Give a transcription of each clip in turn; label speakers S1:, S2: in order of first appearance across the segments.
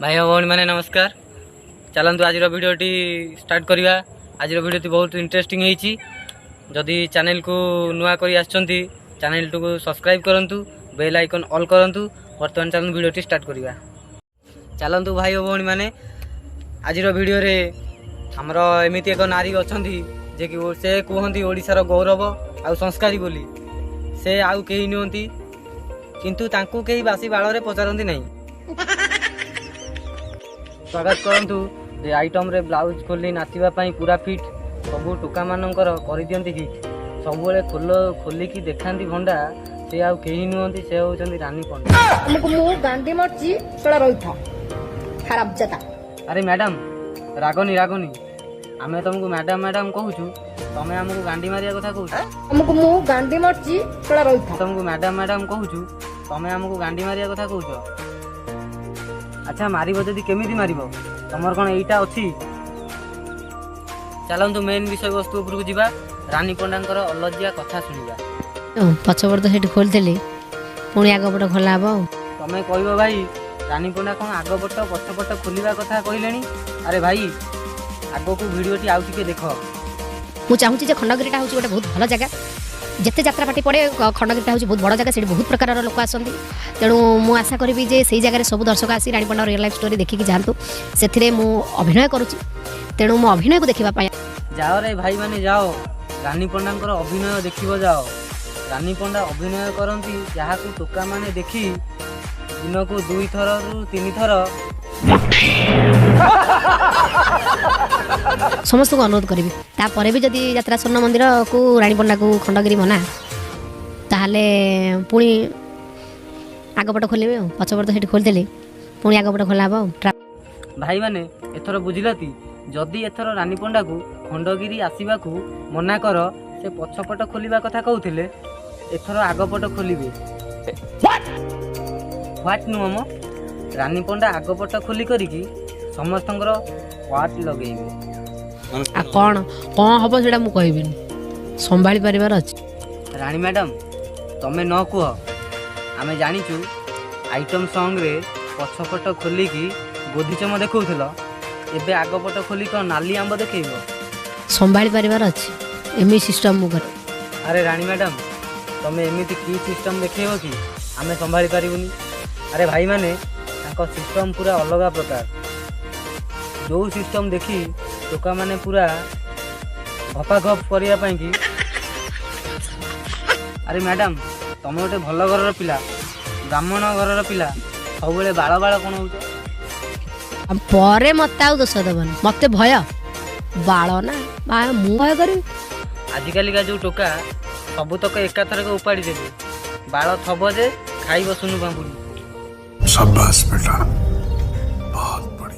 S1: भाई और भौणी मैंने नमस्कार। चलतु आज भिडियोटी स्टार्ट करवा। आज भिडियोटी बहुत इंटरेस्टिंग होती। जदि चैनल को नुआ कर चैनल को सब्सक्राइब करूँ, बेल आइकन ऑल करूँ। बर्तमान चलते भिडियोटी स्टार्ट करवा। चलतु भाई और भौणी मैंने आज भिडियो रे हमर एमती एक नारी अच्छा जे कि से कहते ओडिशार गौरव आ संस्कारी बोली। से आउ कहीं नुहति किंतु तांकु कहीं बासी बाल पचारती नहीं। स्वागत करंतु जे आइटम रे ब्लाउज खोली नाचवाई पूरा फिट सबू टोका मानकर कर दियंती हिट सब खोलिकी देखाती भंडा। से आउ कहीं नुहति से होचंदी रानी पंडा।
S2: हमको मु गांधी मर्ची चला रही था खराब जता।
S1: अरे मैडम रागनी रागनी आमे तुमको मैडम मैडम कहूछु, तमे हमको गांडी मारिया कथा कहूछु।
S2: हमको मु गांधी मर्ची चला रही था।
S1: तुमको मैडम मैडम कहूछु, तमे हमको गांडी मारिया कथा कहूछु। अच्छा मारिबो जदि केमिति मारिबो तमर कोन एटा अछि। चलंतु मेन विषय वस्तु उपरକୁ ଯିବା। रानी पंडांकर अलज्या कथा सुनिबा।
S3: पछपट तो सेठी खोलतेली पुणी आगपट खोला हबो।
S1: तमे कहबो भाई रानी पंडा कोन आगपट पछपट खोलिबा कथा कहिलेनी। अरे भाई आगो को वीडियोटी आउ टिके देखो।
S3: मु चाहूची जे खंडगिरीटा होची गोटे बहुत भल जगह। जेते यात्रा पार्टी पड़े खंडगिरीटा होची बहुत बड़ जगह। से बहुत प्रकार लोक आसती। तेणु मु आशा करी जे से जगह सब दर्शक आसी रानी पंडा रियल लाइफ स्टोरी देखिकी जातु। से मु अभिनय करुची। तेणु मु अभिनय को देखा
S1: जाओ रे भाई माने जाओ रानी पंडांकर अभिनय देखिबो जाओ। रानी पंडा अभिनय करती जहाँ को टोका माने देखी दिन को 2 थर रु 3 थर
S3: समस्त को अनुरोध करी। तापर भी जदि यात्रा स्वर्ण मंदिर को रानी पंडा को खंडगिरी मना ताहले पुणी आगपट खोल पछपट तो सेठी खोलते पुणी आगपट खोला हम।
S1: भाई माने एथर बुझिलती जदि एथर रानी पंडा को खंडगिरी आसवा को मना कर से पछपट खोलिबा कथा कहउथिले एथर आगपट खोलिबे। व्हाट नुम रानी पंडा आगपट खोली करिकी समस्तंकर व्हाट लगेइबे।
S3: आ कौन कौन हम से कहबिनी संभाली परिवार अच्छे।
S1: रानी मैडम तमे न कह आमे जानिचु आइटम सॉन्ग रे पछपट खोलिकी गोधीचम देखौथिल एबे आगपट खोली कौन नाली आंब देखैबो।
S3: संभाली परिवार अच्छे एमी सिस्टम मुगर।
S1: अरे रानी मैडम तमे एमिति की सिस्टम देखैबो कि आमे संभाली पारिबुनी। अरे भाई माने तांको सिस्टम पूरा अलग प्रकार। जो सिस्टम देखी टोका माने पूरा घपा घप करिया पई कि। अरे मैडम तमे गोटे भल घरर पिला ब्राह्मण घरर पिला सबुले बाळ बाळ कोन होउछ।
S3: परे मत आउ दोष दबन मते भय बाल ना बा मु भय करी।
S1: आजिकाली का जो टोका सबू तक एकाथर के उपाड़ी देबे बाल थब जे खाइब सुनु बांबुड़ी।
S4: शाबाश बेटा बहुत बड़ी।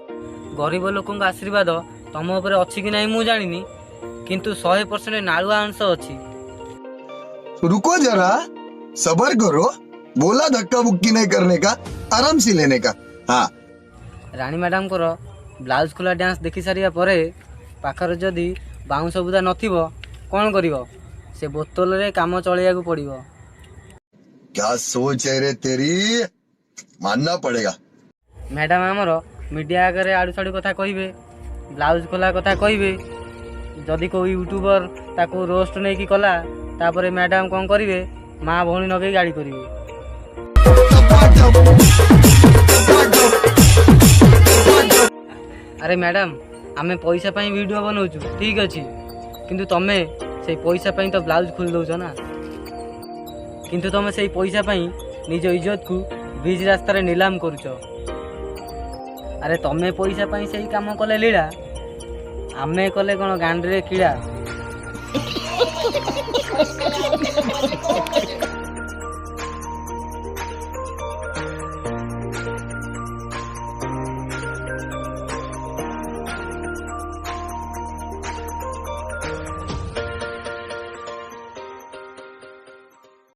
S1: गरीब लोकों आशीर्वाद तम ऊपर अच्छी कि नहीं मु जानिनी किंतु 100% नालुआ अंश अच्छी।
S4: रुको जरा सबर करो, बोला धक्का बुक्की नहीं करने का, आराम से लेने का। हाँ
S1: रानी मैडम को ब्लाउज खोला डांस देखी सारिया परे पाखर जदि बाउंस बुदा नथिबो कौन करिवो से बोतल रे काम चलिया को पड़िवो।
S4: क्या सोच है रे तेरी, मानना पड़ेगा।
S1: मैडम हमर मीडिया आगे आड़ू साड़ू कथा कहिबे ब्लाउज खोला कथा कहिबे जदि को यूट्यूबर ताको रोस्ट नहीं की कला तापरे मैडम कौन करिवे माँ भौणी नगे गाड़ी करिवे। अरे मैडम आमे पैसा पाई वीडियो बनाऊछु ठीक अच्छी किंतु तमे से पैसा पाई तो ब्लाउज खोल दौच ना। किंतु तमे से पैसा पाई निज इज्जत को बीच रास्ता रे नीलाम करुच। अरे तमे पैसा पाई से काम कले लीला आमे कले कौन गांड रे कीड़ा।